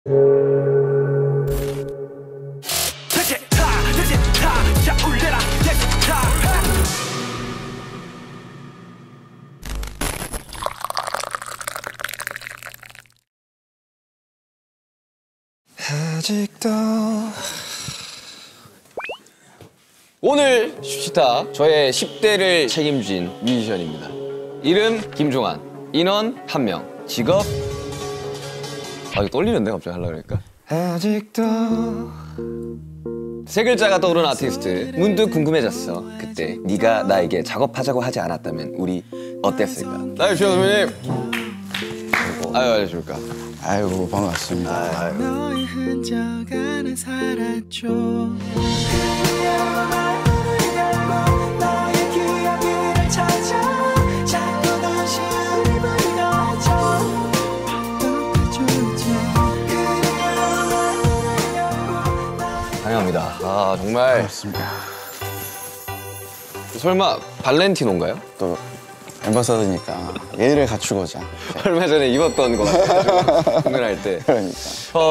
아직도 오늘 슈치타 저의 10대를 책임진 뮤지션입니다. 이름 김종환, 인원 1명, 직업 이거 떨리는데 갑자기 하려고 그러니까. 아직도 세 글자가 떠오른 아티스트. 문득 궁금해졌어. 그때 네가 나에게 작업하자고 하지 않았다면 우리 어땠을까? 아유 주현우님. 아유 안녕하십니까. 아이고 반갑습니다. 너의 흔적 안에 살았죠. 너의 기억을 찾아 자꾸는 시간을 보여줘. 환영합니다. 아 정말 반갑습니다. 설마 발렌티노인가요? 또 엠버서더니까 예의를 갖추고자. 얼마 전에 입었던 거 같아요. 공연할 때. 그러니까.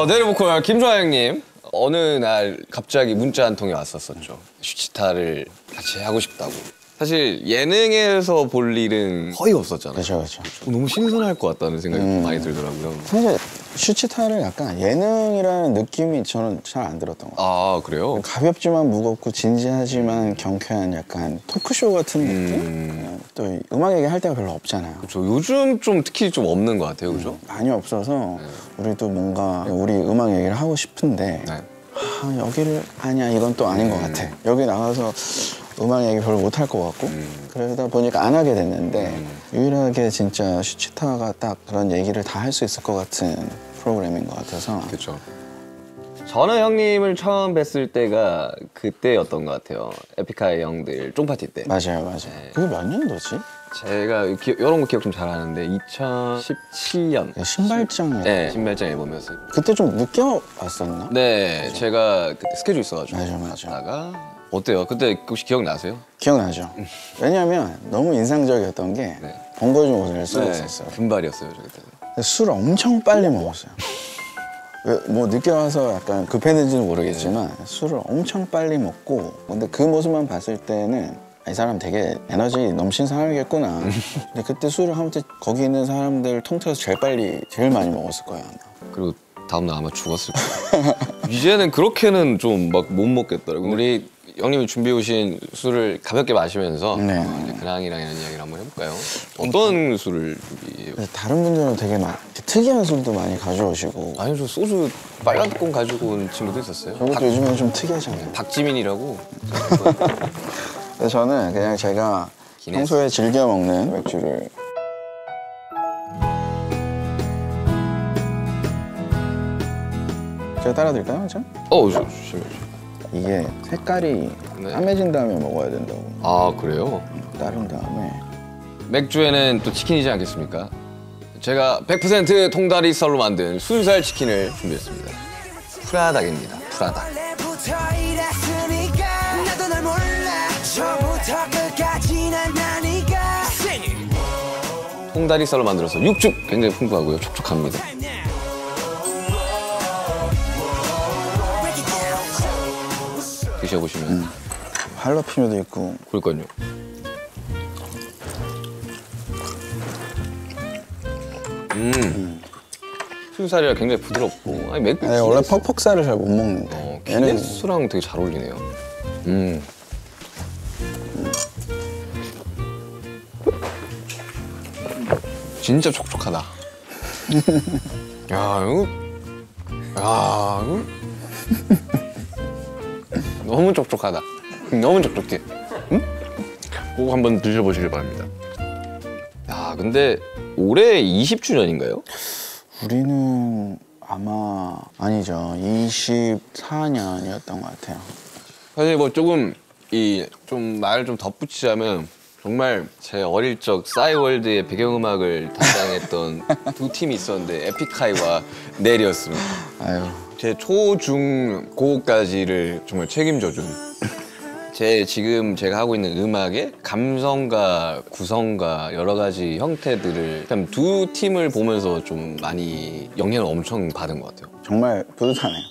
내려보컬 김종환 형님. 어느 날 갑자기 문자 한 통이 왔었죠. 슈치타를 같이 하고 싶다고. 사실 예능에서 볼 일은 거의 없었잖아요. 그렇죠. 너무 신선할 것 같다는 생각이 많이 들더라고요. 사실 슈치타를 약간 예능이라는 느낌이 저는 잘 안 들었던 것 같아요. 아 그래요? 가볍지만 무겁고 진지하지만 경쾌한 약간 토크쇼 같은 느낌? 또 음악 얘기할 때가 별로 없잖아요. 그렇죠. 요즘 좀 특히 좀 없는 것 같아요, 그죠? 많이 없어서 우리도 뭔가 우리 음악 얘기를 하고 싶은데 네. 여기를 아니야 이건 또 아닌 것 같아. 여기 나가서 음악 얘기 별로 못할 것 같고 그러다 보니까 안 하게 됐는데 유일하게 진짜 슈치타가 딱 그런 얘기를 다 할 수 있을 것 같은 프로그램인 것 같아서. 그렇죠. 저는 형님을 처음 뵀을 때가 그때였던 것 같아요. 에픽하이 형들 쫑파티 때. 맞아요. 그게 몇 년도지? 제가 이런 거 기억 좀 잘하는데 2017년 신발장. 네, 신발장 앨범이었어요. 그때 좀 늦게 왔었나? 네, 제가 그때 스케줄 있어가지고 맞아. 갔다가 어때요? 그때 혹시 기억나세요? 기억나죠? 왜냐면 너무 인상적이었던 게 네. 번거지 옷을 쓰고 있었어요. 금발이었어요, 저 그때. 근데 술을 엄청 빨리 먹었어요. 뭐 늦게 와서 약간 급했는지는 모르겠지만 술을 엄청 빨리 먹고 근데 그 모습만 봤을 때는 이 사람 되게 에너지 넘친 사람이겠구나. 근데 그때 술을 하면 거기 있는 사람들 통틀어서 제일 많이 먹었을 거야 아마. 그리고 다음날 아마 죽었을 거예요. 이제는 그렇게는 좀 막 못 먹겠더라고요. 우리 형님이 준비해 오신 술을 가볍게 마시면서 네. 이제 근황이랑 이런 이야기를 한번 해볼까요? 어떤 술을 준비해요? 다른 분들은 되게 특이한 술도 많이 가져오시고. 아니 저 소주 빨간 뚜껑 가지고 온 친구도 있었어요. 저것도 요즘엔 좀 특이하잖아요. 박지민이라고. 근데 저는 그냥 제가 기네스. 평소에 즐겨 먹는 맥주를. 제가 따라드릴까요, 저? 조심해요. 이게 색깔이 네. 까매진 다음에 먹어야 된다고. 아 그래요? 따른 다음에. 맥주에는 또 치킨이지 않겠습니까? 제가 100% 통다리 쌀로 만든 순살 치킨을 준비했습니다. 프라닭입니다. 프라닭. 통다리 쌀로 만들어서 육즙 굉장히 풍부하고요. 촉촉합니다. 드셔보시면 할라피뇨도 있고. 그럴걸요. 순살이라 굉장히 부드럽고 아니 맥주 네, 원래 퍽퍽살을 잘 못 먹는데 기네스랑 되게 잘 어울리네요. 진짜 촉촉하다. 야 이거 너무 촉촉하다. 너무 촉촉해. 꼭 한번 드셔보시길 바랍니다. 야 근데 올해 20주년인가요? 우리는 아마 아니죠. 24년이었던 것 같아요. 사실 뭐 조금 좀 말을 좀 덧붙이자면 정말 제 어릴 적 싸이월드의 배경음악을 담당했던 두 팀이 있었는데 에픽하이와 넬이었습니다. 아유. 제 초, 중, 고까지를 정말 책임져준 지금 제가 하고 있는 음악의 감성과 구성과 여러 가지 형태들을 두 팀을 보면서 좀 많이 영향을 엄청 받은 것 같아요. 정말 뿌듯하네요.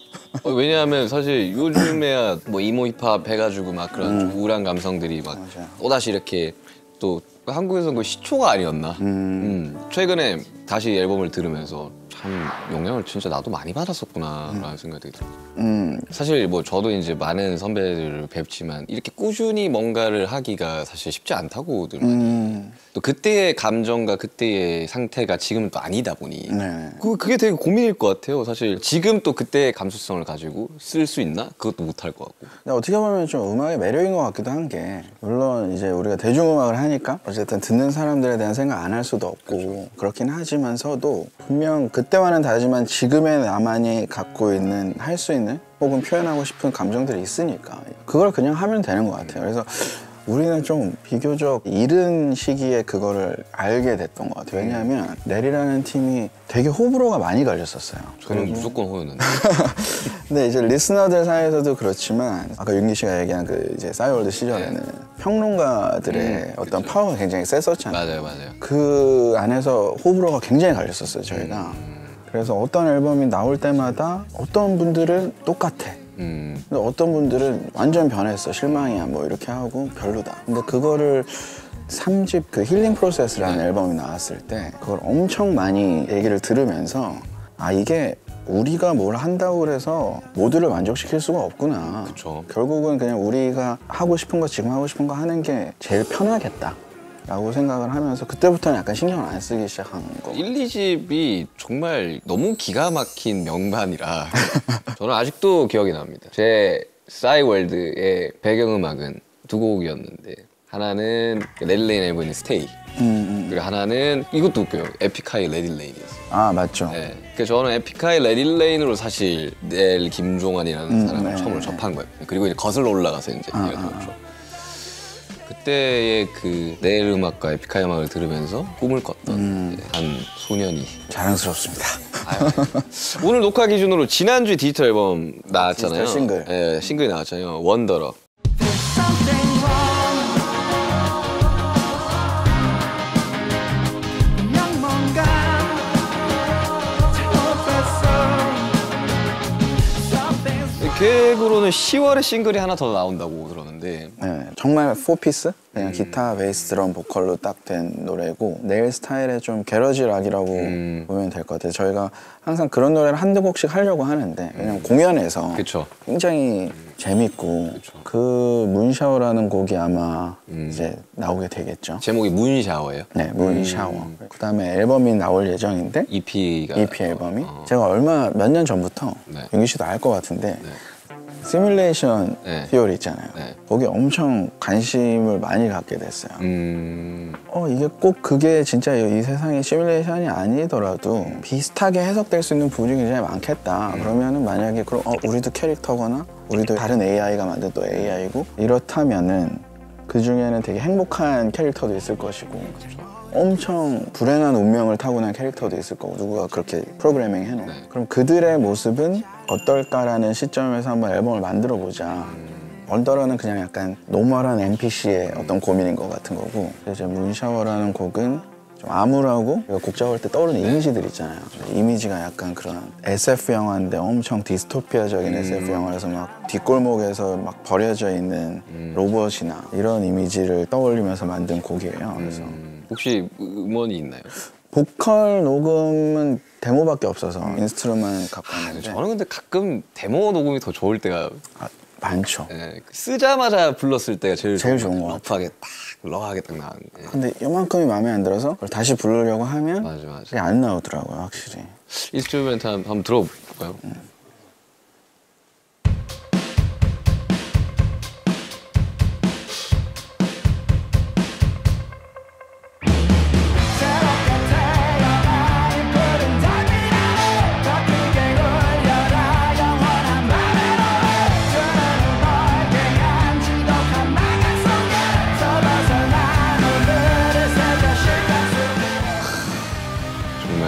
왜냐하면 사실 요즘에야 뭐 이모 힙합 해가지고 막 그런 좀 우울한 감성들이 막 맞아요. 또다시 이렇게 또 한국에서는 그 시초가 아니었나. 최근에 다시 앨범을 들으면서 참 영향을 진짜 나도 많이 받았었구나라는 생각이 들어요. 사실 뭐 저도 이제 많은 선배들을 뵙지만 이렇게 꾸준히 뭔가를 하기가 사실 쉽지 않다고들 또 그때의 감정과 그때의 상태가 지금은 또 아니다 보니 네. 그게 되게 고민일 것 같아요. 사실 지금 또 그때의 감수성을 가지고 쓸 수 있나? 그것도 못할 것 같고. 근데 어떻게 보면 좀 음악의 매력인 것 같기도 한 게 물론 이제 우리가 대중음악을 하니까 어쨌든 듣는 사람들에 대한 생각 안 할 수도 없고 그렇긴 하지만서도 분명 그때와는 다르지만 지금의 나만이 갖고 있는 할 수 있는 혹은 표현하고 싶은 감정들이 있으니까 그걸 그냥 하면 되는 것 같아요. 그래서 우리는 좀 비교적 이른 시기에 그거를 알게 됐던 것 같아요. 왜냐하면 넬이라는 팀이 되게 호불호가 많이 갈렸었어요. 저는 무조건 호였는데. 근데 이제 리스너들 사이에서도 그렇지만 아까 윤기 씨가 얘기한 그 이제 싸이월드 시절에는 평론가들의 어떤 파워가 굉장히 셌었잖아요. 맞아요. 그 안에서 호불호가 굉장히 갈렸었어요, 저희가. 그래서 어떤 앨범이 나올 때마다 어떤 분들은 똑같아. 근데 어떤 분들은 완전 변했어, 실망이야 뭐 이렇게 하고 별로다. 근데 그거를 3집 그 힐링 프로세스라는 앨범이 나왔을 때 그걸 엄청 많이 얘기를 들으면서 아 이게 우리가 뭘 한다고 그래서 모두를 만족시킬 수가 없구나. 그쵸. 결국은 그냥 우리가 하고 싶은 거 지금 하고 싶은 거 하는 게 제일 편하겠다 라고 생각을 하면서 그때부터는 약간 신경을 안 쓰기 시작한 거. 1, 2집이 정말 너무 기가 막힌 명반이라 저는 아직도 기억이 납니다. 제 싸이월드의 배경음악은 두 곡이었는데 하나는 넬레인 앨범의 스테이 그리고 하나는 이것도 웃겨요. 에픽하이 레딜레인이었어요. 아 맞죠. 네. 그래서 저는 에픽하이 레딜레인으로 사실 넬 김종환이라는 사람을 네. 처음으로 접한 거예요. 그리고 이제 거슬러 올라가서 이제 이어졌죠. 그때의 그 넬 음악과 에픽하이 음악을 들으면서 꿈을 꿨던 한 소년이 자랑스럽습니다. 오늘 녹화 기준으로 지난주에 디지털 앨범 나왔잖아요. 디지털 싱글. 네, 싱글이 나왔잖아요. 원더러. Something wrong 분명 뭔가 잘못했어 계획으로는 10월에 싱글이 하나 더 나온다고 들었는데 네, 정말 4피스? 그냥 기타, 베이스, 드럼, 보컬로 딱 된 노래고 넬 스타일의 좀 게러지 락이라고 보면 될 것 같아요. 저희가 항상 그런 노래를 한두 곡씩 하려고 하는데 왜냐면 공연에서 그쵸. 굉장히 재밌고 그 문샤워라는 곡이 아마 이제 나오게 되겠죠. 제목이 문샤워예요. 네, 문샤워. 그다음에 앨범이 나올 예정인데 EP가 EP 앨범이 제가 몇 년 전부터 네. 윤기 씨도 알 것 같은데 시뮬레이션 네. 티오리 있잖아요. 네. 거기에 엄청 관심을 많이 갖게 됐어요. 이게 꼭 그게 진짜 이 세상의 시뮬레이션이 아니더라도 비슷하게 해석될 수 있는 부분이 굉장히 많겠다. 그러면은 만약에 그럼 우리도 캐릭터거나 우리도 다른 AI가 만든 또 AI고 이렇다면은 그 중에는 되게 행복한 캐릭터도 있을 것이고 엄청 불행한 운명을 타고난 캐릭터도 있을 거고 누구가 그렇게 프로그래밍 해놓은 그럼 그들의 모습은 어떨까라는 시점에서 한번 앨범을 만들어 보자. 원더러는 그냥 약간 노멀한 NPC의 어떤 고민인 것 같은 거고 이제 문샤워라는 곡은 좀 암울하고 곡 작업할 때 떠오르는 이미지들 있잖아요. 이미지가 약간 그런 SF 영화인데 엄청 디스토피아적인 SF 영화라서 막 뒷골목에서 막 버려져 있는 로봇이나 이런 이미지를 떠올리면서 만든 곡이에요. 그래서 혹시 음원이 있나요? 보컬 녹음은 데모밖에 없어서 인스트루만 갖고 왔는데 저는 근데 가끔 데모 녹음이 더 좋을 때가 많죠. 네, 쓰자마자 불렀을 때가 제일 좋은 것 같아요. 러프하게 딱 러하게 딱 나왔는데 근데 이만큼이 마음에 안 들어서 그걸 다시 부르려고 하면 맞아. 그게 안 나오더라고요, 확실히. 인스트루멘트 한번 들어볼까요? 새롭게 태어나 이 푸른 달빛아래 더 크게 울려라 영원한 밤에로 그는 넓게 한 지독한 망각 속에서 벗어난 오늘을 새겨 실감 속에 정말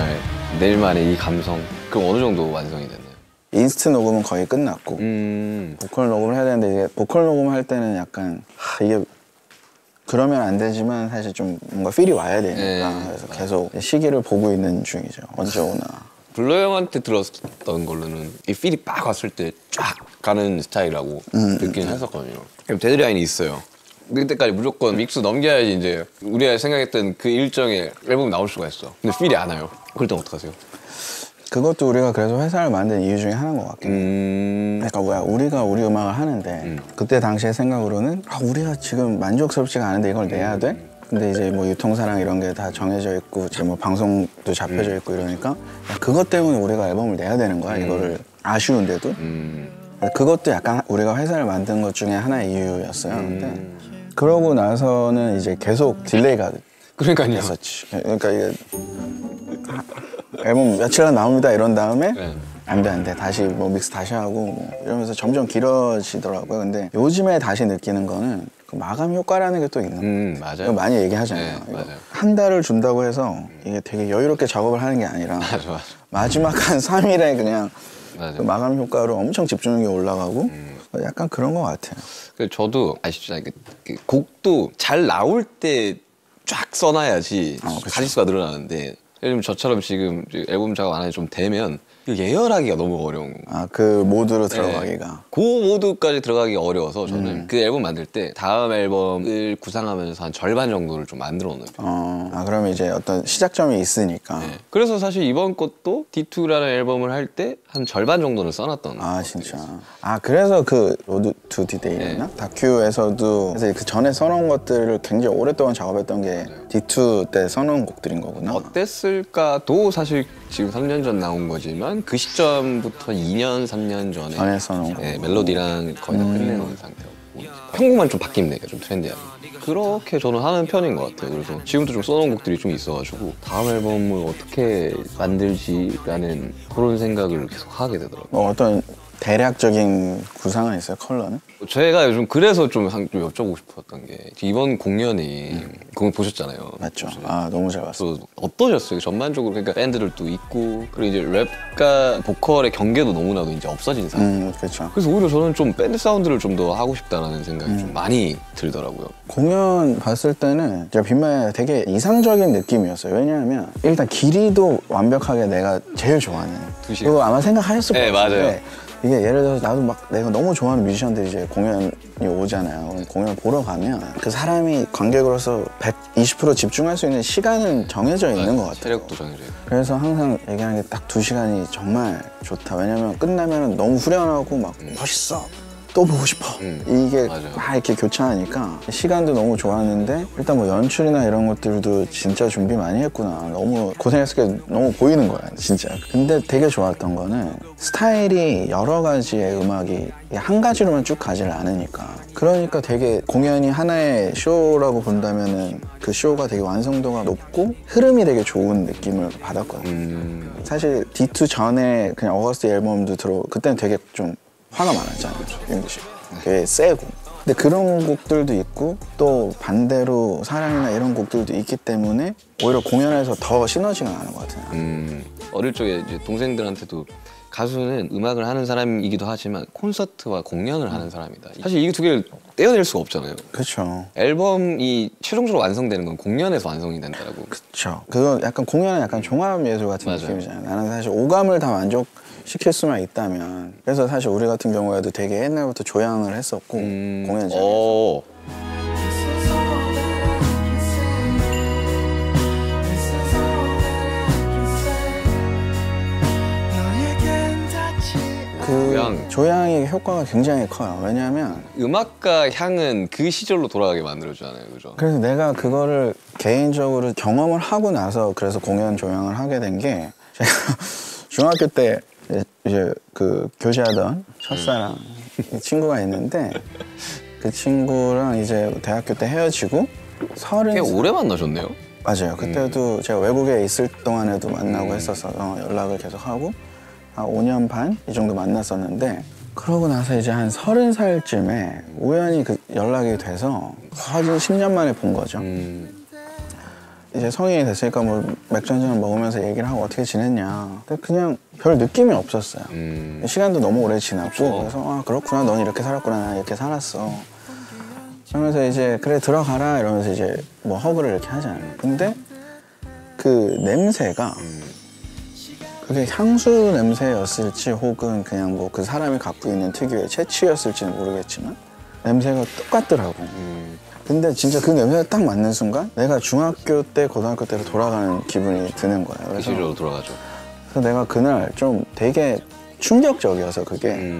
내일만에 이 감성 그럼 어느 정도 완성이 됐나요? 인스트 녹음은 거의 끝났고 음. 보컬 녹음을 해야 되는데 이제 보컬 녹음할 때는 약간 이게 그러면 안 되지만 사실 좀 뭔가 필이 와야 되니까 네, 그래서 계속 시기를 보고 있는 중이죠. 언제 오나 블러 형한테 들었던 걸로는 이 필이 빡 왔을 때 쫙 가는 스타일이라고 느끼긴 했었거든요. 데드라인이 있어요. 그때까지 무조건 믹스 넘겨야지 이제 우리가 생각했던 그 일정의 앨범이 나올 수가 있어. 근데 필이 안 와요. 그럴 땐 어떡하세요? 그것도 우리가 그래서 회사를 만든 이유 중에 하나인 것 같긴 해. 그러니까 뭐야, 우리가 우리 음악을 하는데 그때 당시의 생각으로는 우리가 지금 만족스럽지가 않은데 이걸 내야 돼? 근데 이제 뭐 유통사랑 이런 게 다 정해져 있고 이제 뭐 방송도 잡혀져 있고 이러니까 야, 그것 때문에 우리가 앨범을 내야 되는 거야. 이거를 아쉬운데도. 그것도 약간 우리가 회사를 만든 것 중에 하나의 이유였어요. 근데 그러고 나서는 이제 계속 딜레이가 그러니까요. 됐었지. 그러니까 이게 앨범 며칠 안 나옵니다 이런 다음에 네. 안 돼 다시 뭐 믹스 다시 하고 뭐 이러면서 점점 길어지더라고요. 근데 요즘에 다시 느끼는 거는 그 마감 효과라는 게 또 있는 맞아요. 이거 많이 얘기하잖아요. 네, 이거 맞아요. 한 달을 준다고 해서 이게 되게 여유롭게 작업을 하는 게 아니라 맞아. 마지막 한 3일에 그냥 맞아요. 그 마감 효과로 엄청 집중력이 올라가고 약간 그런 것 같아요. 그래서 저도 아시잖아요. 그 곡도 잘 나올 때 쫙 써놔야지 그쵸. 가지수가 늘어나는데 예를 들면 저처럼 지금 앨범 작업 안 하니 좀 되면 예열하기가 너무 어려운 거예요. 그 모드로 들어가기가. 그 모드까지 들어가기가 어려워서 저는 그 앨범 만들 때 다음 앨범을 구상하면서 한 절반 정도를 좀 만들어 놓는 편이에요. 그러면 이제 어떤 시작점이 있으니까. 네. 그래서 사실 이번 것도 D2라는 앨범을 할 때 한 절반 정도는 써놨던 진짜. 그래서 그 로드 투 디데이였나? 다큐에서도 그래서 그 전에 써놓은 것들을 굉장히 오랫동안 작업했던 게 D2 때 써놓은 곡들인 거구나. 어땠을까도 사실 지금 3년 전 나온 거지만 그 시점부터 2년, 3년 전에 써놓은 거. 네, 멜로디랑 거의 다 끝내놓은 상태고 편곡만 좀 바뀌면 돼요. 좀 트렌디하게. 그렇게 저는 하는 편인 것 같아요. 그래서 지금도 좀 써놓은 곡들이 좀 있어가지고 다음 앨범을 어떻게 만들지라는 그런 생각을 계속 하게 되더라고요. 뭐 어떤 대략적인 구상은 있어요? 컬러는? 제가 요즘 그래서 좀 여쭤보고 싶었던 게 이번 공연이 공연 보셨잖아요. 맞죠. 너무 잘 봤어. 그래서 어떠셨어요? 전반적으로 그러니까 밴드들도 있고 그리고 이제 랩과 보컬의 경계도 너무나도 이제 없어진 상태. 그렇죠. 그래서 오히려 저는 좀 밴드 사운드를 좀 더 하고 싶다라는 생각이 좀 많이 들더라고요. 공연 봤을 때는 제가 빈마에 되게 이상적인 느낌이었어요. 왜냐하면 일단 길이도 완벽하게 내가 제일 좋아하는. 2시간. 그거 아마 생각하셨을 네, 것 같은데 맞아요. 이게 예를 들어서 나도 막 내가 너무 좋아하는 뮤지션들이 이제 공연이 오잖아요. 그럼 공연을 보러 가면 그 사람이 관객으로서 120% 집중할 수 있는 시간은 정해져 있는 것 같아요. 체력도 정해져 있고. 그래서 항상 얘기하는 게 딱 2시간이 정말 좋다. 왜냐면 끝나면 너무 후련하고 막 멋있어. 또 보고 싶어. 이게 맞아요. 막 이렇게 교차하니까 시간도 너무 좋았는데 일단 뭐 연출이나 이런 것들도 진짜 준비 많이 했구나. 너무 고생했을 게 너무 보이는 거야, 진짜. 근데 되게 좋았던 거는 스타일이 여러 가지의 음악이 한 가지로만 쭉 가지를 않으니까. 그러니까 되게 공연이 하나의 쇼라고 본다면은 그 쇼가 되게 완성도가 높고 흐름이 되게 좋은 느낌을 받았거든요. 사실 D2 전에 그냥 어거스트 앨범도 그때는 되게 좀 화가 많았잖아요. 윤기 되게 세고. 근데 그런 곡들도 있고 또 반대로 사랑이나 이런 곡들도 있기 때문에 오히려 공연에서 더 시너지가 나는 것 같아요. 어릴 적에 이제 동생들한테도 가수는 음악을 하는 사람이기도 하지만 콘서트와 공연을 하는 사람이다. 사실 이 두 개를 떼어낼 수가 없잖아요. 그렇죠. 앨범이 최종적으로 완성되는 건 공연에서 완성이 된다고. 그렇죠. 그건 약간 공연은 약간 종합 예술 같은 맞아요. 느낌이잖아요. 나는 사실 오감을 다 만족시킬 수만 있다면. 그래서 사실 우리 같은 경우에도 되게 옛날부터 조향을 했었고 공연장에서. 어. 그 조향의 효과가 굉장히 커요. 왜냐하면 음악과 향은 그 시절로 돌아가게 만들어주잖아요, 그죠? 그래서 내가 그거를 개인적으로 경험을 하고 나서 그래서 공연 조향을 하게 된 게 제가 중학교 때 이제 그 교제하던 첫사랑 친구가 있는데 그 친구랑 이제 대학교 때 헤어지고 꽤 오래 만나셨네요? 맞아요. 그때도 제가 외국에 있을 동안에도 만나고 했어서 연락을 계속 하고 한 5년 반 이 정도 만났었는데 그러고 나서 이제 한 30살쯤에 우연히 그 연락이 돼서 거의 10년 만에 본 거죠. 이제 성인이 됐으니까 뭐 맥주 한잔 먹으면서 얘기를 하고 어떻게 지냈냐. 근데 그냥 별 느낌이 없었어요. 시간도 너무 오래 지났고 그렇죠. 그래서 그렇구나 넌 이렇게 살았구나 난 이렇게 살았어. 그러면서 이제 그래 들어가라 이러면서 이제 뭐 허그를 이렇게 하잖아요. 근데 그 냄새가 그게 향수 냄새였을지 혹은 그냥 뭐 그 사람이 갖고 있는 특유의 채취였을지는 모르겠지만 냄새가 똑같더라고. 근데 진짜 그 냄새가 딱 맞는 순간 내가 중학교 때, 고등학교 때로 돌아가는 기분이 드는 거야. 그 그래서, 시절로 돌아가죠. 그래서 내가 그날 좀 되게 충격적이어서 그게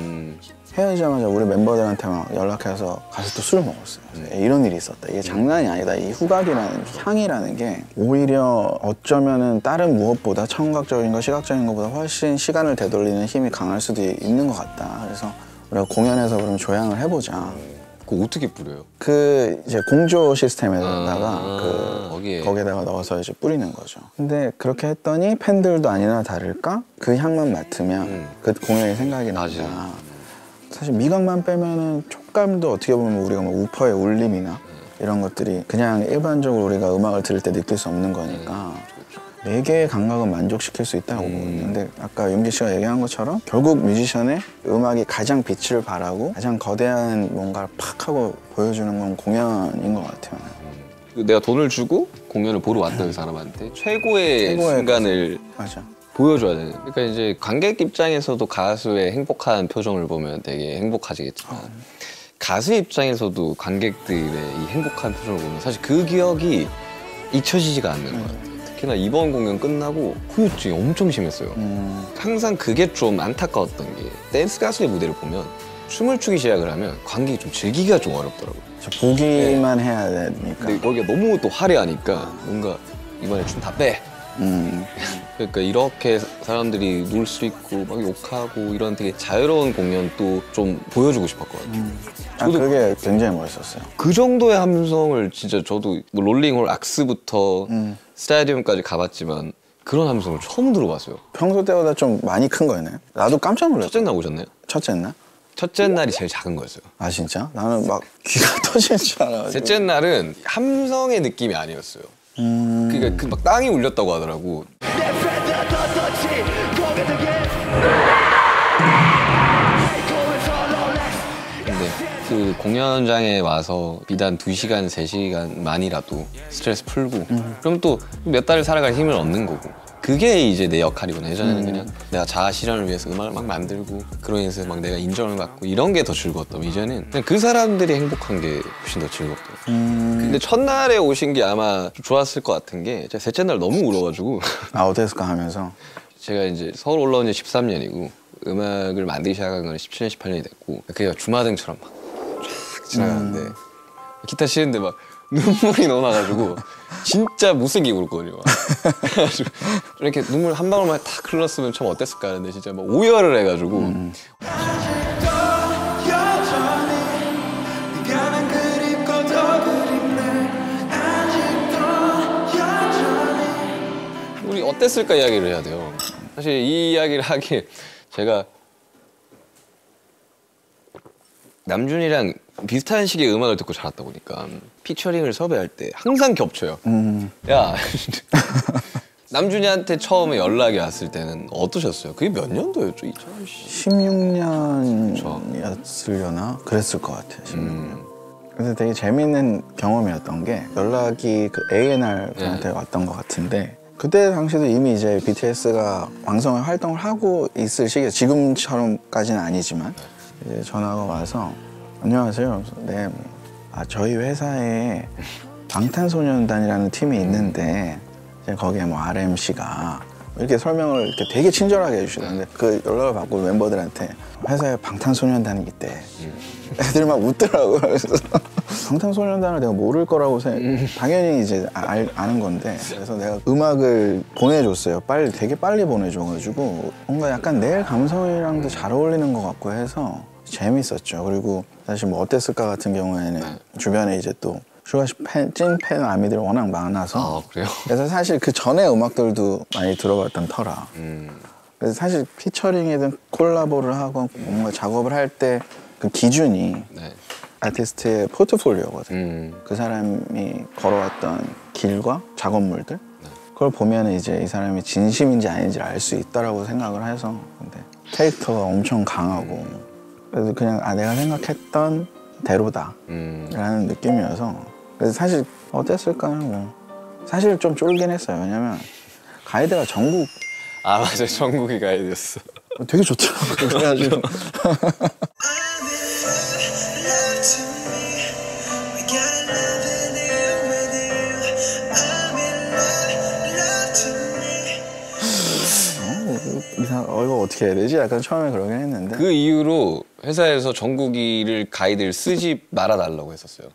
헤어지자마자 우리 멤버들한테 막 연락해서 가서 또 술을 먹었어요. 그래서 이런 일이 있었다. 이게 장난이 아니다. 이 후각이라는 향이라는 게 오히려 어쩌면은 다른 무엇보다 청각적인 거, 시각적인 것보다 훨씬 시간을 되돌리는 힘이 강할 수도 있는 것 같다. 그래서 우리가 공연에서 그럼 조향을 해보자. 그거 어떻게 뿌려요? 그 이제 공조 시스템에다가 거기에다가 넣어서 이제 뿌리는 거죠. 근데 그렇게 했더니 팬들도 아니나 다를까 그 향만 맡으면 그 공연이 생각이 난다. 사실 미각만 빼면은 촉감도 어떻게 보면 우리가 뭐 우퍼의 울림이나 이런 것들이 그냥 일반적으로 우리가 음악을 들을 때 느낄 수 없는 거니까 네 개의 감각은 만족시킬 수 있다고 보거든요. 근데 아까 윤기 씨가 얘기한 것처럼 결국 뮤지션의 음악이 가장 빛을 발하고 가장 거대한 뭔가를 팍 하고 보여주는 건 공연인 것 같아요. 내가 돈을 주고 공연을 보러 왔던 사람한테 최고의 순간을 맞아. 보여줘야 되는. 그러니까 이제 관객 입장에서도 가수의 행복한 표정을 보면 되게 행복하지겠지만 가수 입장에서도 관객들의 이 행복한 표정을 보면 사실 그 기억이 잊혀지지가 않는 것 같아요. 특히나 이번 공연 끝나고 후유증이 엄청 심했어요. 항상 그게 좀 안타까웠던 게 댄스 가수의 무대를 보면 춤을 추기 시작을 하면 관객이 좀 즐기기가 좀 어렵더라고요. 보기만 해야 되니까. 근데 거기가 너무 또 화려하니까 뭔가 이번에 춤 다 빼. 그러니까 이렇게 사람들이 놀 수 있고 막 욕하고 이런 되게 자유로운 공연도 좀 보여주고 싶었거든요. 저도 그게 굉장히 멋있었어요. 그 정도의 함성을 진짜 저도 뭐 롤링홀 악스부터 스타디움까지 가봤지만 그런 함성을 처음 들어봤어요. 평소 때보다 좀 많이 큰 거였나요? 나도 깜짝 놀랐어요. 첫째 날 오셨나요? 첫째 날? 첫째 날이 제일 작은 거였어요. 아 진짜? 나는 막 귀가 터질 줄 알아가지고. 셋째 날은 함성의 느낌이 아니었어요. 그러니까 그 막 땅이 울렸다고 하더라고. 근데 그 공연장에 와서 비단 2시간, 3시간만이라도 스트레스 풀고 그럼 또 몇 달을 살아갈 힘을 얻는 거고 그게 이제 내 역할이구나. 예전에는 그냥 내가 자아 실현을 위해서 음악을 막 만들고 그로 인해서 막 내가 인정을 받고 이런 게 더 즐거웠다면 이제는 그냥 그 사람들이 행복한 게 훨씬 더 즐겁더라고요. 근데 첫날에 오신 게 아마 좀 좋았을 것 같은 게 제가 셋째 날 너무 울어가지고 아 어땠을까 하면서 제가 이제 서울 올라온 지 13년이고 음악을 만들기 시작한 건 17년, 18년이 됐고 그게 주마등처럼 막 쫙 지나가는데 기타 치는데 막 눈물이 너무 나가지고 진짜 못생기고 그랬거든요. 그래가지고 이렇게 눈물 한 방울만 탁 흘렀으면 참 어땠을까 하는데 진짜 막 오열을 해가지고 우리 어땠을까 이야기를 해야 돼요. 사실 이 이야기를 하기에 제가 남준이랑 비슷한 시기에 음악을 듣고 자랐다 보니까 피처링을 섭외할 때 항상 겹쳐요. 야 남준이한테 처음에 연락이 왔을 때는 어떠셨어요? 그게 몇 년도였죠? 16년이었으려나? 그랬을 것 같아요. 16년. 그래서 되게 재밌는 경험이었던 게 연락이 그 A&R 분한테 왔던 것 같은데 그때 당시도 이미 이제 BTS가 왕성하게 활동을 하고 있을 시기에 지금처럼까지는 아니지만 이제 전화가 와서 안녕하세요. 네, 저희 회사에 방탄소년단이라는 팀이 있는데 이제 거기에 뭐 RMC가 이렇게 설명을 이렇게 되게 친절하게 해주시는데 그 연락을 받고 멤버들한테 회사에 방탄소년단이 있대. 애들이 막 웃더라고요. 그래서 방탄소년단을 내가 모를 거라고 당연히 이제 아는 건데 그래서 내가 음악을 보내줬어요. 되게 빨리 보내줘가지고 뭔가 약간 내 감성이랑도 잘 어울리는 것 같고 해서 재밌었죠. 그리고 사실 뭐 어땠을까 같은 경우에는 주변에 이제 또 슈가씨 찐팬 아미들이 워낙 많아서 그래요? 그래서 사실 그 전에 음악들도 많이 들어봤던 터라 그래서 사실 피처링이든 콜라보를 하고 뭔가 작업을 할 때 그 기준이 아티스트의 포트폴리오거든. 그 사람이 걸어왔던 길과 작업물들 그걸 보면 이제 이 사람이 진심인지 아닌지를 알 수 있다라고 생각을 해서 근데 캐릭터가 엄청 강하고 그래서 그냥 내가 생각했던 대로다 라는 느낌이어서 그래서 사실 어땠을까요? 뭐 사실 좀 쫄긴 했어요. 왜냐면 가이드가 전국 아 맞아, 정국이 가이드였어. 되게 좋더라고요. 그래가지고 이거 어떻게 해야 되지? 약간 처음에 그러긴 했는데 그 이후로 회사에서 정국이를 가이드를 쓰지 말아달라고 했었어요.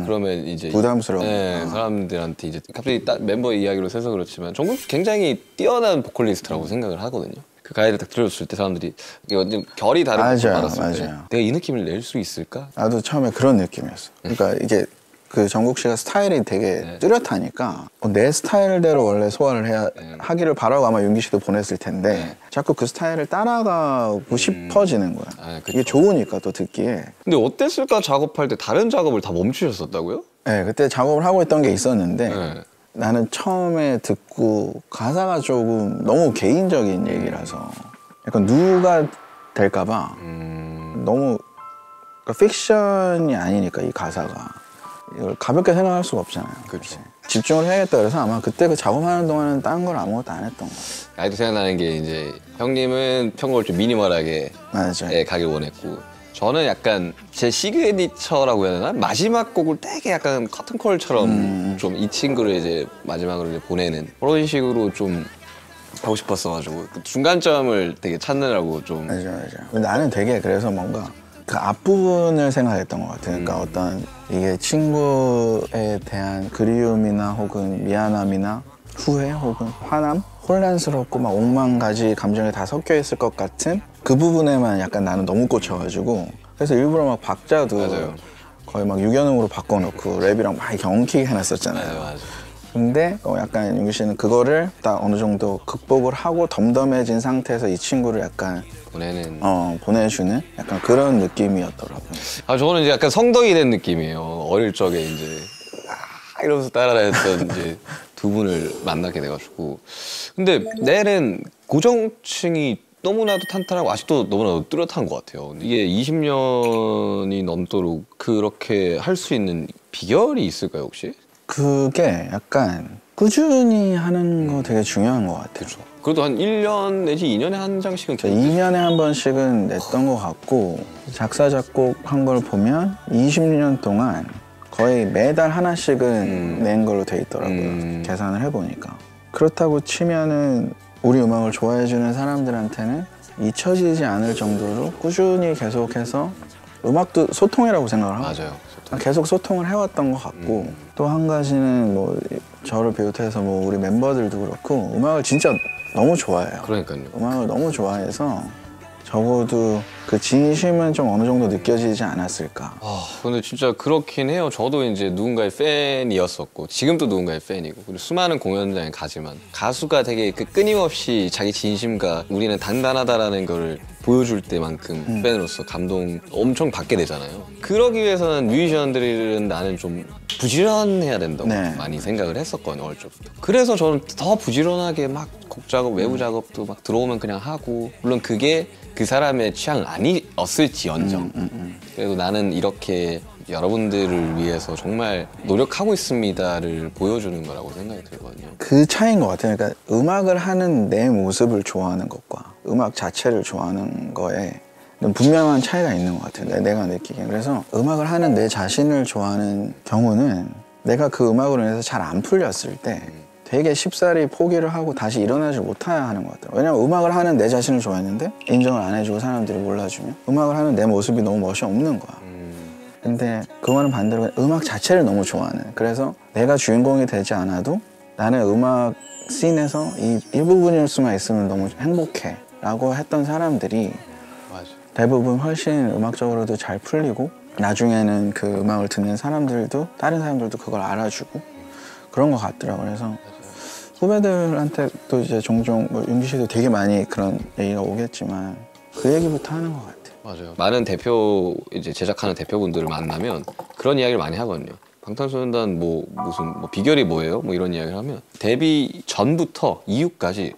그러면 이제 부담스러워. 네, 사람들한테 이제 갑자기 멤버 이야기로 세서 그렇지만 정국 굉장히 뛰어난 보컬리스트라고 생각을 하거든요. 그 가이드를 딱 들려줬을 때 사람들이 이게 완전 결이 다른 맞아요, 걸 받았을 때 맞아요. 내가 이 느낌을 낼 수 있을까? 나도 처음에 그런 느낌이었어. 그러니까 이게 그 정국 씨가 스타일이 되게 뚜렷하니까 내 스타일대로 원래 소화를 해야 하기를 바라고 아마 윤기 씨도 보냈을 텐데 자꾸 그 스타일을 따라가고 싶어지는 거야. 아, 그쵸. 이게 좋으니까 또 듣기에. 근데 어땠을까 작업할 때 다른 작업을 다 멈추셨었다고요? 네, 그때 작업을 하고 있던 게 있었는데 네. 나는 처음에 듣고 가사가 조금 너무 개인적인 얘기라서 약간 누가 될까봐 너무 그러니까 픽션이 아니니까 이 가사가 이걸 가볍게 생각할 수가 없잖아요. 그렇죠. 집중을 해야겠다 그래서 아마 그때 그 작업하는 동안은 다른 걸 아무것도 안 했던 거예요. 아직도 생각나는 게 이제 형님은 편곡을 좀 미니멀하게 맞아요. 가길 원했고 저는 약간 제 시그니처라고 해야 되나? 마지막 곡을 되게 약간 커튼콜처럼 좀 이 친구를 이제 마지막으로 이제 보내는 그런 식으로 좀 하고 싶었어가지고 그 중간점을 되게 찾느라고 좀 맞아요. 나는 되게 그래서 뭔가 그 앞부분을 생각했던 것 같아요. 그러니까 어떤 이게 친구에 대한 그리움이나 혹은 미안함이나 후회 혹은 화남? 혼란스럽고 막 옥만 가지 감정이 다 섞여 있을 것 같은 그 부분에만 약간 나는 너무 꽂혀가지고 그래서 일부러 막 박자도 맞아요. 거의 막 유연음으로 바꿔놓고 랩이랑 막 이렇게 엉키게 해놨었잖아요. 맞아. 근데 약간 윤기 씨는 그거를 딱 어느 정도 극복을 하고 덤덤해진 상태에서 이 친구를 약간 보내는 보내주는 약간 그런 느낌이었더라고요. 아 저는 이제 약간 성덕이 된 느낌이에요. 어릴 적에 이제 이러면서 따라다녔던 이제 두 분을 만나게 돼가지고 근데 넬은 고정층이 너무나도 탄탄하고 아직도 너무나도 뚜렷한 것 같아요. 이게 20년이 넘도록 그렇게 할 수 있는 비결이 있을까요 혹시? 그게 약간 꾸준히 하는 거 되게 중요한 것 같아요. 그래도 한 1년 내지 2년에 한 장씩은 2년에 한 번씩은 냈던 것 같고 작사 작곡 한 걸 보면 20년 동안 거의 매달 하나씩은 낸 걸로 돼 있더라고요. 계산을 해보니까. 그렇다고 치면은 우리 음악을 좋아해주는 사람들한테는 잊혀지지 않을 정도로 꾸준히 계속해서 음악도 소통이라고 생각을 하고 맞아요. 계속 소통을 해왔던 것 같고 또 한 가지는 뭐 저를 비롯해서 뭐 우리 멤버들도 그렇고 음악을 진짜 너무 좋아해요. 그러니까요. 음악을 너무 좋아해서 적어도 그 진심은 좀 어느 정도 느껴지지 않았을까. 근데 진짜 그렇긴 해요. 저도 이제 누군가의 팬이었었고 지금도 누군가의 팬이고 그리고 수많은 공연장에 가지만 가수가 되게 그 끊임없이 자기 진심과 우리는 단단하다라는 걸 보여줄 때만큼 팬으로서 감동 엄청 받게 되잖아요. 그러기 위해서는 뮤지션들은 나는 좀 부지런해야 된다고 네. 많이 생각을 했었거든요. 어릴 적부터. 그래서 저는 더 부지런하게 막 곡 작업, 외부 작업도 막 들어오면 그냥 하고 물론 그게 그 사람의 취향은 아니었을지언정 그래도 나는 이렇게 여러분들을 위해서 정말 노력하고 있습니다를 보여주는 거라고 생각이 들거든요. 그 차이인 것 같아요. 그러니까 음악을 하는 내 모습을 좋아하는 것과 음악 자체를 좋아하는 거에 분명한 차이가 있는 것 같아요. 내가 느끼기엔. 그래서 음악을 하는 내 자신을 좋아하는 경우는 내가 그 음악으로 인해서 잘 안 풀렸을 때 되게 쉽사리 포기를 하고 다시 일어나지 못해야 하는 것 같아요. 왜냐면 음악을 하는 내 자신을 좋아했는데 인정을 안 해주고 사람들이 몰라주면 음악을 하는 내 모습이 너무 멋이 없는 거야. 근데 그거는 반대로 음악 자체를 너무 좋아하는, 그래서 내가 주인공이 되지 않아도 나는 음악 씬에서 이 일부분일 수만 있으면 너무 행복해 라고 했던 사람들이 맞아. 대부분 훨씬 음악적으로도 잘 풀리고 나중에는 그 음악을 듣는 사람들도 다른 사람들도 그걸 알아주고 그런 것 같더라고요. 그래서 후배들한테 또 이제 종종 뭐 윤기 씨도 되게 많이 그런 얘기가 오겠지만 그 얘기부터 하는 것 같아요. 맞아요. 많은 대표 이제 제작하는 대표분들을 만나면 그런 이야기를 많이 하거든요. 방탄소년단 뭐 무슨 뭐 비결이 뭐예요? 뭐 이런 이야기를 하면 데뷔 전부터 이후까지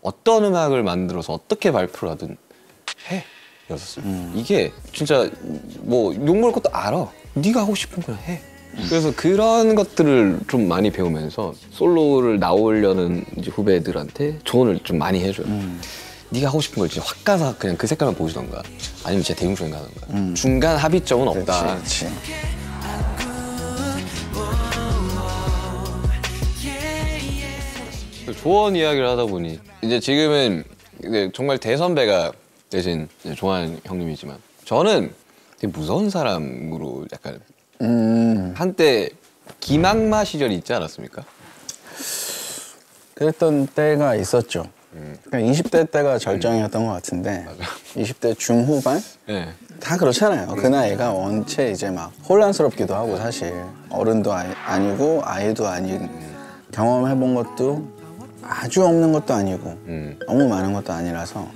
어떤 음악을 만들어서 어떻게 발표를 하든 해. 이랬었어요. 이게 진짜 뭐 욕먹을 것도 알아. 네가 하고 싶은 거 해. 그래서 그런 것들을 좀 많이 배우면서 솔로를 나오려는 이제 후배들한테 조언을 좀 많이 해줘요. 네가 하고 싶은 걸 진짜 확 가서 그냥 그 색깔만 보시던가 아니면 진짜 대중적인 가던가 중간 합의점은 없다. 그렇지. 조언 이야기를 하다 보니 이제 지금은 이제 정말 대선배가 되신 조한 형님이지만 저는 되게 무서운 사람으로 약간 한때 김학마 시절이 있지 않았습니까? 그랬던 때가 있었죠. 그러니까 20대 때가 절정이었던 것 같은데 20대 중후반? 네. 다 그렇잖아요. 그 나이가 원체 이제 막 혼란스럽기도 하고 사실 어른도 아니고 아이도 아닌 경험해본 것도 아주 없는 것도 아니고 너무 많은 것도 아니라서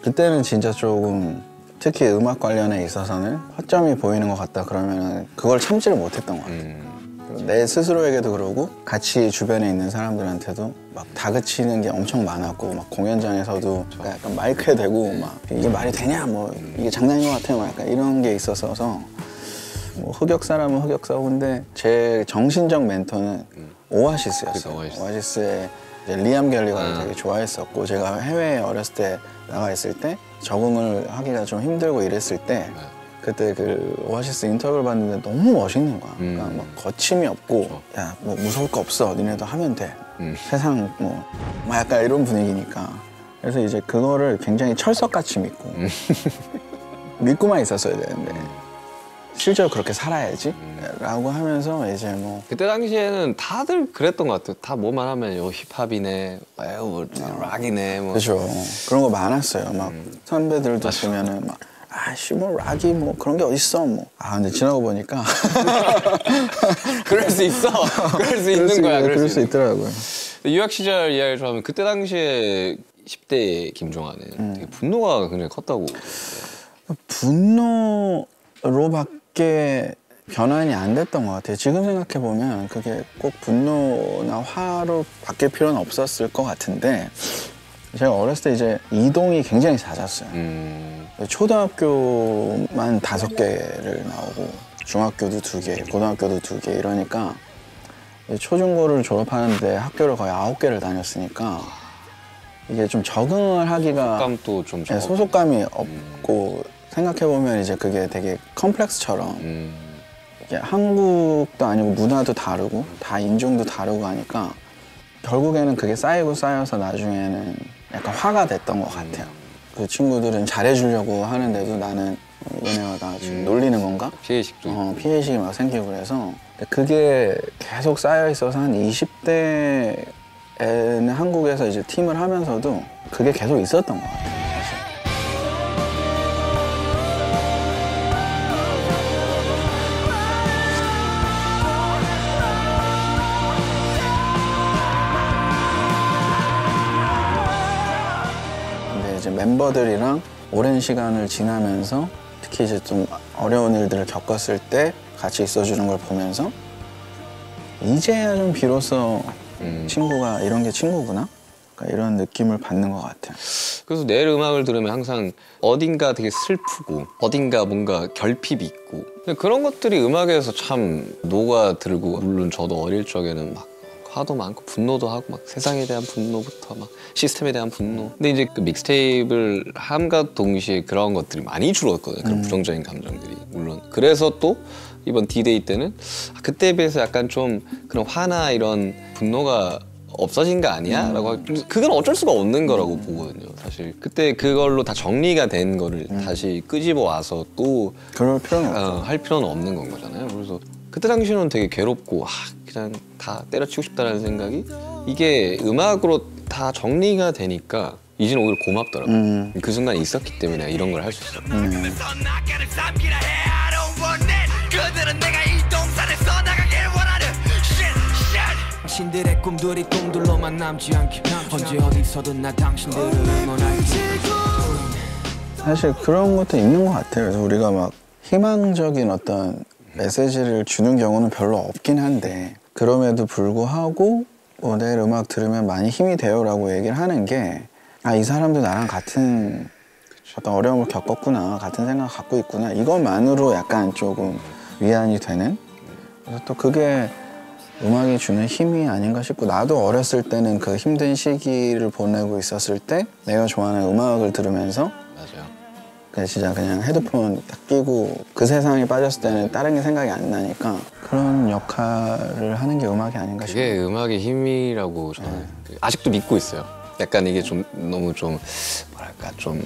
그때는 진짜 조금 특히 음악 관련에 있어서는 허점이 보이는 것 같다 그러면 그걸 참지를 못했던 것 같아요. 내 스스로에게도 그러고 같이 주변에 있는 사람들한테도 막 다그치는 게 엄청 많았고 막 공연장에서도 약간 마이크에 대고 막 이게 말이 되냐 뭐 이게 장난인 것 같아요 막 약간 이런 게 있었어서 뭐 흑역사라면 흑역사고 근데 제 정신적 멘토는 오아시스였어요. 오아시스의 이제 리암 갤리거를 되게 좋아했었고 제가 해외에 어렸을 때 나가 있을 때 적응을 하기가 좀 힘들고 이랬을 때 그때 그 오아시스 인터뷰를 봤는데 너무 멋있는 거야. 그러니까 막 거침이 없고 야 뭐 무서울 거 없어 니네도 하면 돼. 세상 뭐 약간 이런 분위기니까 그래서 이제 그거를 굉장히 철석같이 믿고 믿고만 있었어야 되는데 실제로 그렇게 살아야지 라고 하면서 이제 뭐 그때 당시에는 다들 그랬던 것 같아요. 다 뭐만 하면 요 힙합이네, 뭐 락이네 뭐. 그렇죠. 그런 거 많았어요. 막 선배들도 보면은 막 아씨 뭐 락이 뭐 그런 게 어딨어 뭐. 아 근데 지나고 보니까 그럴 수 있어. 그럴 수 있는 거야. 그럴 수 있더라고요. 유학 시절 이야기를 좀 하면 그때 당시에 10대 김종환은 되게 분노가 굉장히 컸다고. 분노로밖에 변환이 안 됐던 것 같아요. 지금 생각해보면 그게 꼭 분노나 화로 바뀔 필요는 없었을 것 같은데 제가 어렸을 때 이제 이동이 굉장히 잦았어요. 초등학교만 5개를 나오고 중학교도 2개, 고등학교도 2개 이러니까 초중고를 졸업하는데 학교를 거의 9개를 다녔으니까 이게 좀 적응을 하기가 소속감도 좀 네, 소속감이 없고 생각해보면 이제 그게 되게 컴플렉스처럼 이게 한국도 아니고 문화도 다르고 다 인종도 다르고 하니까 결국에는 그게 쌓이고 쌓여서 나중에는 약간 화가 됐던 것 같아요. 그 친구들은 잘해주려고 하는데도 나는 얘네가 나 지금 놀리는 건가? 피해의식도 피해의식이 막 생기고 그래서 그게 계속 쌓여 있어서 한 20대에는 한국에서 이제 팀을 하면서도 그게 계속 있었던 것 같아요. 사실. 근데 이제 멤버들이랑 오랜 시간을 지나면서 특히 이제 좀 어려운 일들을 겪었을 때 같이 있어주는 걸 보면서 이제야 좀 비로소 친구가 이런 게 친구구나? 그러니까 이런 느낌을 받는 것 같아요. 그래서 내 음악을 들으면 항상 어딘가 되게 슬프고 어딘가 뭔가 결핍이 있고 근데 그런 것들이 음악에서 참 녹아들고 물론 저도 어릴 적에는 막 화도 많고 분노도 하고 막 세상에 대한 분노부터 막 시스템에 대한 분노 근데 이제 그 믹스테이프를 함과 동시에 그런 것들이 많이 줄었거든요. 그런 부정적인 감정들이 물론 그래서 또 이번 D-Day 때는 그때에 비해서 약간 좀 그런 화나 이런 분노가 없어진 거 아니야? 라고 그건 어쩔 수가 없는 거라고 보거든요. 사실 그때 그걸로 다 정리가 된 거를 다시 끄집어 와서 또 그럴 필요는 없죠. 할 필요는 없는 건 거잖아요. 그래서 그때 당시에는 되게 괴롭고 그냥 다 때려치고 싶다라는 생각이 이게 음악으로 다 정리가 되니까 이제는 오히려 고맙더라고요. 그 순간에 있었기 때문에 내가 이런 걸 할 수 있어. 그들은 내가 이 동산에 써나가길 원하는 당신들의 꿈들이 꿈들로만 남지 않게 언제 어디서든 나 당신들을 응원할게. 사실 그런 것도 있는 것 같아요. 그래서 우리가 막 희망적인 어떤 메시지를 주는 경우는 별로 없긴 한데 그럼에도 불구하고 내일 음악 들으면 많이 힘이 돼요라고 얘기를 하는 게 이 사람도 나랑 같은 어떤 어려움을 겪었구나 같은 생각 갖고 있구나 이것만으로 약간 조금 위안이 되는 그래서 또 그게 음악이 주는 힘이 아닌가 싶고 나도 어렸을 때는 그 힘든 시기를 보내고 있었을 때 내가 좋아하는 음악을 들으면서 맞아요. 그냥 진짜 그냥 헤드폰 딱 끼고 그 세상에 빠졌을 때는 다른 게 생각이 안 나니까 그런 역할을 하는 게 음악이 아닌가 싶어요. 그게 음악의 힘이라고 저는 아직도 믿고 있어요. 약간 이게 좀 너무 좀 뭐랄까 좀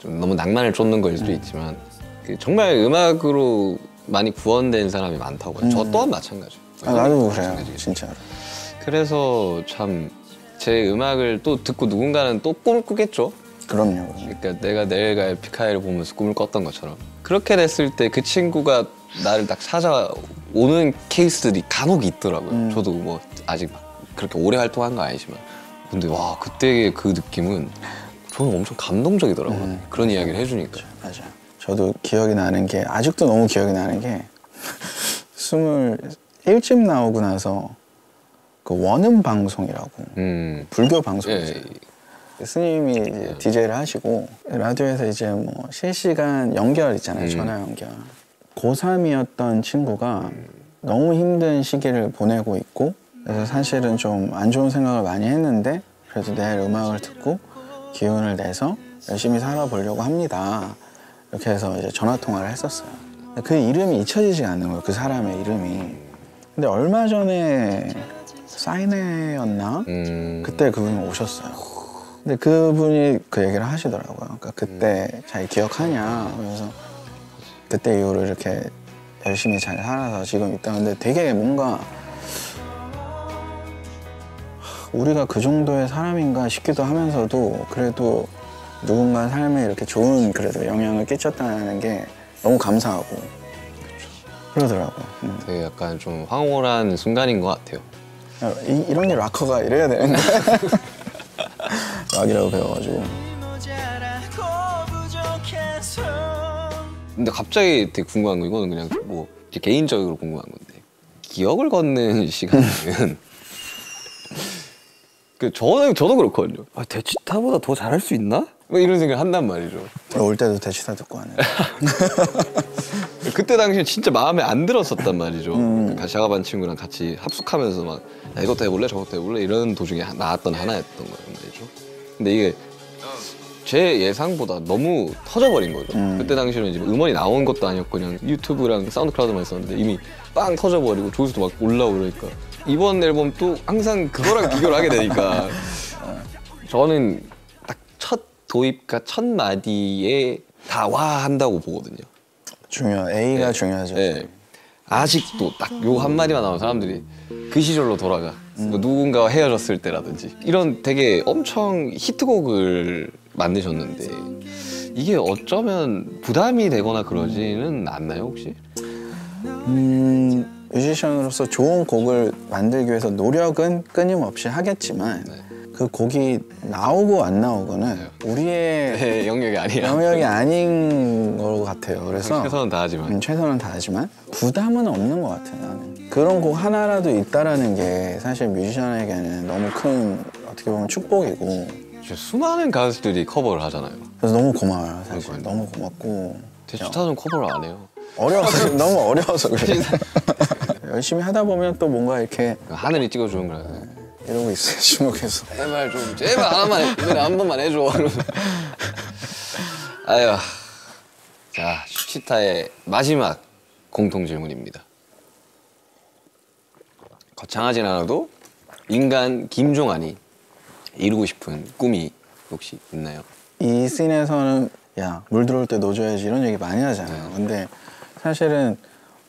너무 낭만을 쫓는 거일 수도 있지만 정말 음악으로 많이 구원된 사람이 많다고요. 저 또한 마찬가지예요. 나도 그래요, 진짜로. 그래서 참 제 음악을 또 듣고 누군가는 또 꿈을 꾸겠죠. 그럼요. 그러니까 내가 내일가 에픽하이를 보면서 꿈을 꿨던 것처럼 그렇게 됐을 때 그 친구가 나를 딱 찾아오는 케이스들이 간혹 있더라고요. 저도 뭐 아직 그렇게 오래 활동한 거 아니지만 근데 와 그때의 그 느낌은 저는 엄청 감동적이더라고요. 그런 이야기를 해주니까. 맞아. 저도 기억이 나는 게 아직도 너무 기억이 나는 게 21집 나오고 나서 그 원음 방송이라고 불교 방송이지. 스님이 이제 DJ를 하시고 라디오에서 이제 뭐 실시간 연결 있잖아요. 전화 연결. 고3이었던 친구가 너무 힘든 시기를 보내고 있고 그래서 사실은 좀 안 좋은 생각을 많이 했는데 그래도 내일 음악을 듣고 기운을 내서 열심히 살아보려고 합니다. 이렇게 해서 이제 전화 통화를 했었어요. 그 이름이 잊혀지지가 않는 거예요. 그 사람의 이름이. 근데 얼마 전에 사인회였나? 그때 그분이 오셨어요. 근데 그분이 그 얘기를 하시더라고요. 그러니까 그때 잘 기억하냐? 그래서 그때 이후로 이렇게 열심히 잘 살아서 지금 있다. 근데 되게 뭔가 우리가 그 정도의 사람인가 싶기도 하면서도 그래도 누군가 삶에 이렇게 좋은 그래도 영향을 끼쳤다는 게 너무 감사하고 그러더라고요. 되게 약간 좀 황홀한 순간인 것 같아요. 이런 게 락커가 이래야 되는데 락이라고 배워가지고. 근데 갑자기 되게 궁금한 거 이거는 그냥 뭐 개인적으로 궁금한 건데 기억을 걷는 시간이면 저도 그렇거든요. 아, 대치타보다 더 잘할 수 있나? 뭐 이런 생각을 한단 말이죠. 올 때도 대치타 듣고 하네. 그때 당시에 진짜 마음에 안 들었었단 말이죠. 같이 작업한 친구랑 같이 합숙하면서 막 야, 이것도 해볼래 저것도 해볼래 이런 도중에 나왔던 하나였던 거예요 말이죠. 근데 이게 제 예상보다 너무 터져버린 거죠. 그때 당시에는 이제 음원이 나온 것도 아니었고 그냥 유튜브랑 사운드 클라우드만 있었는데 이미 빵 터져버리고 조회수도 막 올라오고 그러니까 이번 앨범도 항상 그거랑 비교를 하게 되니까 저는 딱 첫 도입과 첫 마디에 다 와 한다고 보거든요. A가 중요하죠. 네. 아직도 딱 요 한마디만 나오면 사람들이 그 시절로 돌아가. 뭐 누군가와 헤어졌을 때라든지 이런 되게 엄청 히트곡을 만드셨는데 이게 어쩌면 부담이 되거나 그러지는 않나요 혹시? 뮤지션으로서 좋은 곡을 만들기 위해서 노력은 끊임없이 하겠지만 그 곡이 나오고 안 나오고는 우리의 영역이 아닌 것 같아요. 그래서 최선은 다하지만 최선은 다하지만 부담은 없는 것 같아요. 나는 그런 곡 하나라도 있다라는 게 사실 뮤지션에게는 너무 큰 어떻게 보면 축복이고 수많은 가수들이 커버를 하잖아요. 그래서 너무 고마워요. 사실 그러니까요. 너무 고맙고 대치타는 커버를 안 해요. 어려워서 너무 어려워서 그래. 열심히 하다 보면 또 뭔가 이렇게 하늘이 찍어주는 거라. 이러고 있어요. 주목해서. 제발 하나만 한 번만 해줘. 아유, 자 슈치타의 마지막 공통 질문입니다. 거창하진 않아도 인간 김종환이 이루고 싶은 꿈이 혹시 있나요? 이 씬에서는 야, 물 들어올 때 노져야지 이런 얘기 많이 하잖아요. 근데 사실은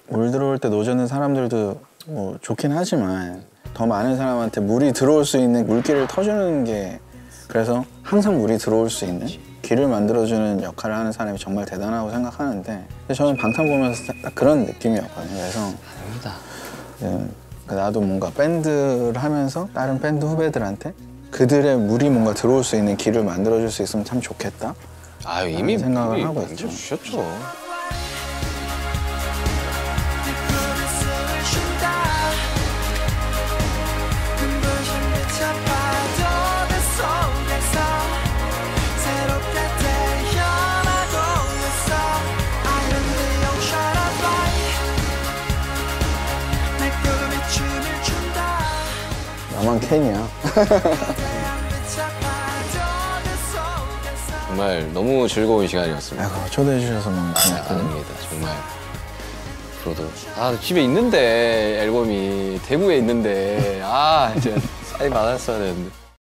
물 들어올 때 노젓는 사람들도 뭐 좋긴 하지만 더 많은 사람한테 물이 들어올 수 있는 물길을 터주는 게 그래서 항상 물이 들어올 수 있는 길을 만들어주는 역할을 하는 사람이 정말 대단하다고 생각하는데 근데 저는 방탄 보면서 딱 그런 느낌이었거든요. 그래서 나도 뭔가 밴드를 하면서 다른 밴드 후배들한테 그들의 물이 뭔가 들어올 수 있는 길을 만들어줄 수 있으면 참 좋겠다. 아유 이미 생각을 하고 있죠. 주셨죠. 나만 캔이야. 정말 너무 즐거운 시간이었습니다. 아이고, 초대해 주셔서 너무 고맙고. 아닙니다. 정말. 앞으로도. 아, 집에 있는데, 앨범이. 대구에 있는데. 아, 이제 사인 받았어야 되는데.